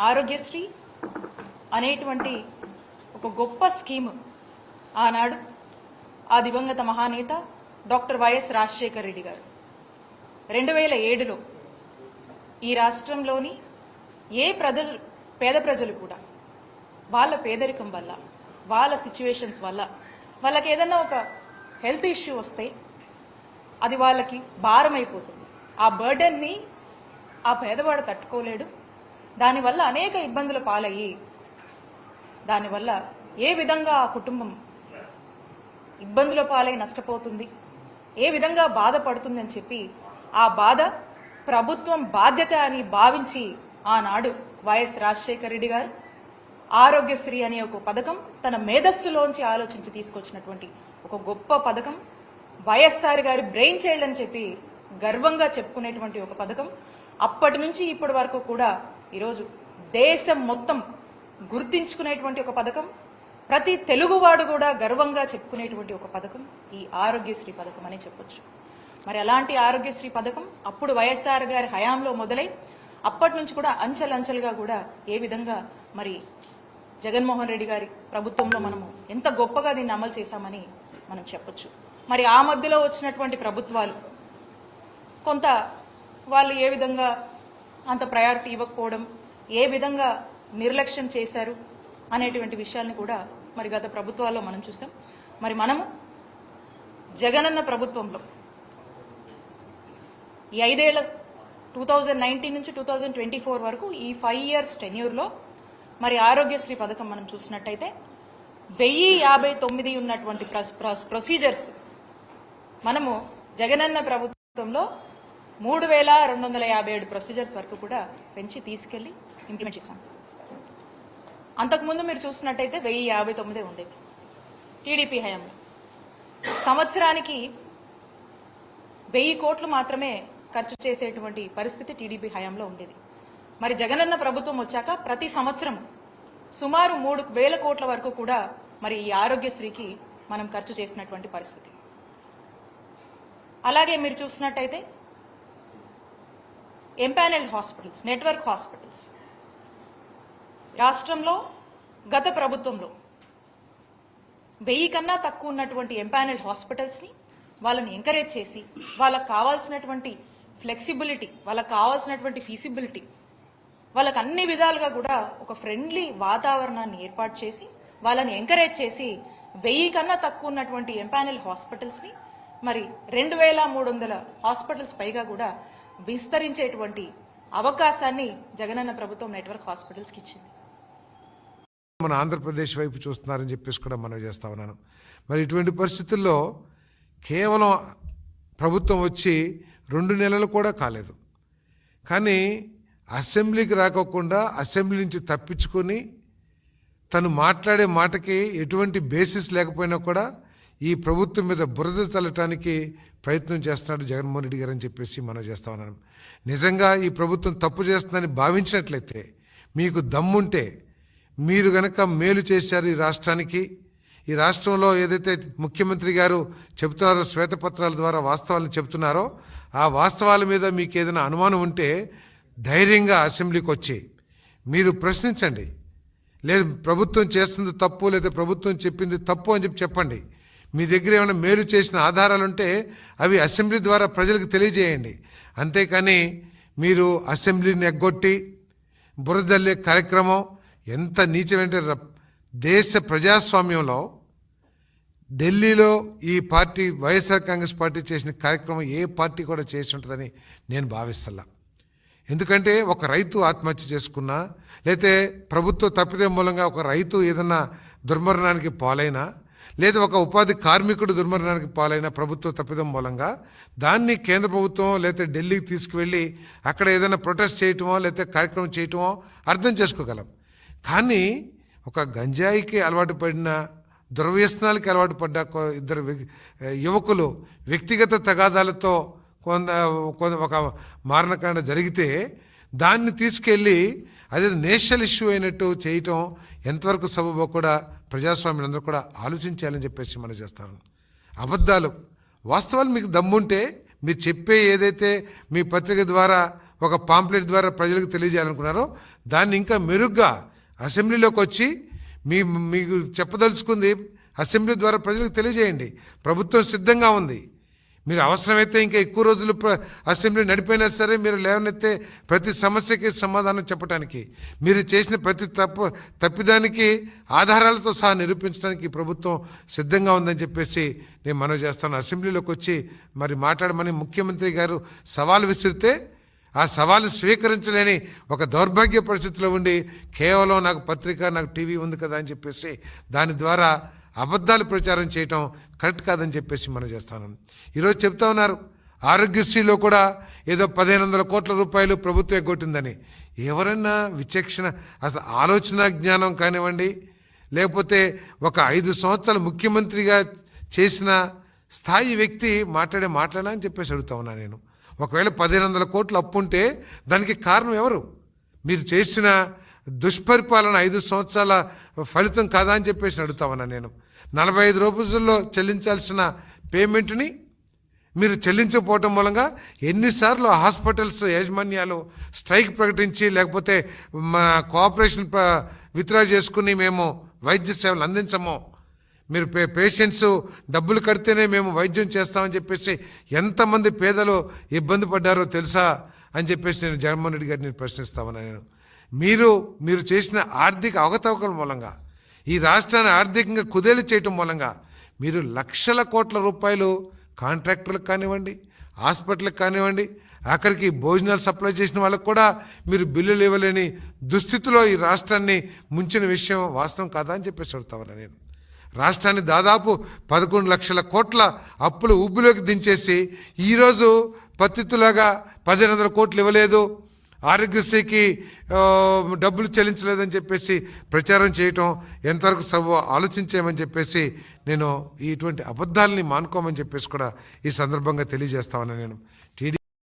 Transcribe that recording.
ఆరోగ్యశ్రీ అనేటువంటి ఒక గొప్ప స్కీమ్ ఆనాడు ఆ దివంగత మహానేత డాక్టర్ వైఎస్ రాజశేఖర రెడ్డి గారు 2007లో ఈ రాష్ట్రంలోని పేద ప్రజలు కూడా వాళ్ళ పేదరికం వల్ల వాళ్ళ సిచ్యువేషన్స్ వల్ల వాళ్ళకి ఏదైనా ఒక హెల్త్ ఇష్యూ వస్తే అది వాళ్ళకి భారం అయిపోతుంది. ఆ బర్డెన్ని ఆ పేదవాడు తట్టుకోలేడు. దానివల్ల అనేక ఇబ్బందులు పాలయ్యి దానివల్ల ఏ విధంగా ఆ కుటుంబం ఇబ్బందుల పాలై నష్టపోతుంది, ఏ విధంగా బాధపడుతుంది అని చెప్పి ఆ బాధ ప్రభుత్వం బాధ్యత అని భావించి ఆనాడు వైఎస్ రాజశేఖర రెడ్డి గారు ఆరోగ్యశ్రీ అనే ఒక పథకం తన మేధస్సులోంచి ఆలోచించి తీసుకొచ్చినటువంటి ఒక గొప్ప పథకం. వైఎస్ఆర్ గారి బ్రెయిన్ చైల్డ్ అని చెప్పి గర్వంగా చెప్పుకునేటువంటి ఒక పథకం. అప్పటి నుంచి ఇప్పటి వరకు కూడా ఈరోజు దేశం మొత్తం గుర్తించుకునేటువంటి ఒక పథకం. ప్రతి తెలుగువాడు కూడా గర్వంగా చెప్పుకునేటువంటి ఒక పథకం ఈ ఆరోగ్యశ్రీ పథకం అని చెప్పొచ్చు. మరి అలాంటి ఆరోగ్యశ్రీ పథకం అప్పుడు వైఎస్ఆర్ గారి హయాంలో మొదలై అప్పటి నుంచి కూడా అంచెలంచెలుగా కూడా ఏ విధంగా మరి జగన్మోహన్ రెడ్డి గారి ప్రభుత్వంలో మనము ఎంత గొప్పగా దీన్ని అమలు చేశామని మనం చెప్పొచ్చు. మరి ఆ మధ్యలో వచ్చినటువంటి ప్రభుత్వాలు కొంత వాళ్ళు ఏ విధంగా అంత ప్రయారిటీ ఇవ్వకపోవడం, ఏ విధంగా నిర్లక్ష్యం చేశారు అనేటువంటి విషయాల్ని కూడా మరి గత ప్రభుత్వాల్లో మనం చూసాం. మరి మనము జగనన్న ప్రభుత్వంలో ఈ 5 ఏళ్ల 2019 నుంచి 2024 వరకు ఈ 5 years టెన్యూర్లో మరి ఆరోగ్యశ్రీ పథకం మనం చూసినట్టయితే 1059 ఉన్నటువంటి ప్రొసీజర్స్ మనము జగనన్న ప్రభుత్వంలో 3257 ప్రొసీజర్స్ వరకు కూడా పెంచి తీసుకెళ్లి ఇంప్లిమెంట్ చేశాం. అంతకుముందు మీరు చూసినట్టయితే 1059 ఉండేది టీడీపీ హయాంలో. సంవత్సరానికి 1000 కోట్లు మాత్రమే ఖర్చు చేసేటువంటి పరిస్థితి టీడీపీ హయాంలో ఉండేది. మరి జగనన్న ప్రభుత్వం వచ్చాక ప్రతి సంవత్సరం సుమారు 3000 కోట్ల వరకు కూడా మరి ఈ ఆరోగ్యశ్రీకి మనం ఖర్చు చేసినటువంటి పరిస్థితి. అలాగే మీరు చూసినట్టయితే ఎంపానెల్డ్ హాస్పిటల్స్, నెట్వర్క్ హాస్పిటల్స్ రాష్ట్రంలో గత ప్రభుత్వంలో 1000 కన్నా తక్కువ ఉన్నటువంటి ఎంపానెల్డ్ హాస్పిటల్స్ ని వాళ్ళని ఎంకరేజ్ చేసి వాళ్ళకు కావాల్సినటువంటి ఫ్లెక్సిబిలిటీ, వాళ్ళకు కావాల్సినటువంటి ఫీసిబిలిటీ, వాళ్ళకి అన్ని విధాలుగా కూడా ఒక ఫ్రెండ్లీ వాతావరణాన్ని ఏర్పాటు చేసి వాళ్ళని ఎంకరేజ్ చేసి 1000 కన్నా తక్కువ ఉన్నటువంటి ఎంపానెల్ హాస్పిటల్స్ ని మరి 2300 హాస్పిటల్స్ పైగా కూడా విస్తరించేటువంటి అవకాశాన్ని జగనన్న ప్రభుత్వం నెట్వర్క్ హాస్పిటల్స్ కి ఇచ్చింది. మన ఆంధ్రప్రదేశ్ వైపు చూస్తున్నారని చెప్పేసి కూడా మనం చేస్తా ఉన్నాను. మరి ఇటువంటి పరిస్థితుల్లో కేవలం ప్రభుత్వం వచ్చి 2 నెలలు కూడా కాలేదు, కానీ అసెంబ్లీకి రాకోకుండా అసెంబ్లీ నుంచి తప్పించుకొని తను మాట్లాడే మాటకి ఎటువంటి బేసిస్ లేకపోయినా కూడా ఈ ప్రభుత్వం మీద బురద చల్లటానికి ప్రయత్నం చేస్తున్నాడు జగన్మోహన్ రెడ్డి గారు అని చెప్పేసి మనం చేస్తా ఉన్నాను. నిజంగా ఈ ప్రభుత్వం తప్పు చేస్తుందని భావించినట్లయితే, మీకు దమ్ముంటే మీరు గనక మేలు చేశారు ఈ రాష్ట్రానికి, ఈ రాష్ట్రంలో ఏదైతే ముఖ్యమంత్రి గారు చెబుతున్నారో శ్వేతపత్రాల ద్వారా వాస్తవాలను చెబుతున్నారో ఆ వాస్తవాల మీద మీకు ఏదైనా అనుమానం ఉంటే ధైర్యంగా అసెంబ్లీకి వచ్చి మీరు ప్రశ్నించండి. లేదు ప్రభుత్వం చేస్తుంది తప్పు, లేదా ప్రభుత్వం చెప్పింది తప్పు అని చెప్పండి. మీ దగ్గర ఏమైనా మేలు చేసిన ఆధారాలుంటే అవి అసెంబ్లీ ద్వారా ప్రజలకు తెలియజేయండి. అంతేకాని మీరు అసెంబ్లీని ఎగ్గొట్టి బురదల్లే కార్యక్రమం ఎంత నీచమంటే, దేశ ప్రజాస్వామ్యంలో ఢిల్లీలో ఈ పార్టీ వైఎస్ఆర్ కాంగ్రెస్ పార్టీ చేసిన కార్యక్రమం ఏ పార్టీ కూడా చేసి ఉంటుందని నేను భావిస్తున్నా. ఎందుకంటే ఒక రైతు ఆత్మహత్య చేసుకున్నా, లేతే ప్రభుత్వ తప్పిదం మూలంగా ఒక రైతు ఏదన్నా దుర్మరణానికి పాలైనా, లేదా ఒక ఉపాధి కార్మికుడు దుర్మరణానికి పాలైన ప్రభుత్వ తప్పిదం మూలంగా దాన్ని కేంద్ర ప్రభుత్వం లేకపోతే ఢిల్లీకి తీసుకువెళ్ళి అక్కడ ఏదైనా ప్రొటెస్ట్ చేయటమో లేకపోతే కార్యక్రమం చేయటమో అర్థం చేసుకోగలం. కానీ ఒక గంజాయికి అలవాటు పడిన, దుర్వ్యసనాలకి అలవాటు పడ్డ 2 యువకులు వ్యక్తిగత తగాదాలతో ఒక మారణకాండ జరిగితే దాన్ని తీసుకెళ్ళి అదే నేషనల్ ఇష్యూ అయినట్టు చేయటం ఎంతవరకు సబబో కూడా ప్రజాస్వామ్యులందరూ కూడా ఆలోచించాలని చెప్పేసి మనం చేస్తాను. అబద్ధాలు, వాస్తవాలు మీకు దమ్ముంటే మీరు చెప్పే ఏదైతే మీ పత్రిక ద్వారా ఒక పాంప్లెట్ ద్వారా ప్రజలకు తెలియజేయాలనుకున్నారో దాన్ని ఇంకా మెరుగ్గా అసెంబ్లీలోకి వచ్చి మీకు చెప్పదలుచుకుంది అసెంబ్లీ ద్వారా ప్రజలకు తెలియజేయండి. ప్రభుత్వం సిద్ధంగా ఉంది. మీరు అవసరమైతే ఇంకా ఎక్కువ రోజులు అసెంబ్లీ నడిపోయినా సరే మీరు లేవనెత్తే ప్రతి సమస్యకి సమాధానం చెప్పడానికి, మీరు చేసిన ప్రతి తప్పిదానికి ఆధారాలతో సహా నిరూపించడానికి ప్రభుత్వం సిద్ధంగా ఉందని చెప్పేసి నేను మనవి చేస్తాను. అసెంబ్లీలోకి వచ్చి మరి మాట్లాడమని ముఖ్యమంత్రి గారు సవాల్ విసిరితే ఆ సవాలు స్వీకరించలేని ఒక దౌర్భాగ్య పరిస్థితిలో ఉండి కేవలం నాకు పత్రిక, నాకు టీవీ ఉంది కదా అని చెప్పేసి దాని ద్వారా అబద్ధాలు ప్రచారం చేయటం కరెక్ట్ కాదని చెప్పేసి మనం చేస్తాను. ఈరోజు చెప్తా ఉన్నారు ఆరోగ్యశ్రీలో కూడా ఏదో 1500 కోట్ల రూపాయలు ప్రభుత్వం ఎగ్గొట్టిందని. ఎవరన్నా విచక్షణ, అసలు ఆలోచన జ్ఞానం కానివ్వండి, లేకపోతే ఒక 5 సంవత్సరాలు ముఖ్యమంత్రిగా చేసిన స్థాయి వ్యక్తి మాట్లాడా అని చెప్పేసి అడుగుతా ఉన్నా నేను. ఒకవేళ 1500 కోట్లు అప్పు ఉంటే దానికి కారణం ఎవరు? మీరు చేసిన దుష్పరిపాలన 5 సంవత్సరాల ఫలితం కాదా అని చెప్పేసి అడుగుతామన్నా నేను. 45 రోజుల్లో చెల్లించాల్సిన పేమెంట్ని మీరు చెల్లించకపోవటం మూలంగా ఎన్నిసార్లు హాస్పిటల్స్ యాజమాన్యాలు స్ట్రైక్ ప్రకటించి లేకపోతే మన కోఆపరేషన్ విత్డ్రా చేసుకుని మేము వైద్య సేవలు అందించము, మీరు పేషెంట్స్ డబ్బులు కడితేనే మేము వైద్యం చేస్తామని చెప్పేసి ఎంతమంది పేదలు ఇబ్బంది పడ్డారో తెలుసా అని చెప్పేసి నేను జగన్మోహన్ రెడ్డి గారిని ప్రశ్నిస్తామన్నా నేను. మీరు చేసిన ఆర్థిక అవకతవకల మూలంగా ఈ రాష్ట్రాన్ని ఆర్థికంగా కుదేలు చేయటం మూలంగా మీరు లక్షల కోట్ల రూపాయలు కాంట్రాక్టర్లకు కానివ్వండి, హాస్పిటల్కి కానివ్వండి, ఆఖరికి భోజనాలు సప్లై చేసిన వాళ్ళకు కూడా మీరు బిల్లులు ఇవ్వలేని దుస్థితిలో ఈ రాష్ట్రాన్ని ముంచిన విషయం వాస్తవం కాదా అని చెప్పేసి అడుగుతామన్నా నేను. రాష్ట్రాన్ని దాదాపు 11 లక్షల కోట్ల అప్పులు ఉబ్బులోకి దించేసి ఈరోజు పత్తితులాగా 1500 కోట్లు ఇవ్వలేదు, ఆరోగ్యశ్రీకి డబ్బులు చెల్లించలేదని చెప్పేసి ప్రచారం చేయటం ఎంతవరకు ఆలోచించేయమని చెప్పేసి నేను ఇటువంటి అబద్ధాలని మానుకోమని చెప్పేసి కూడా ఈ సందర్భంగా తెలియజేస్తామని నేను.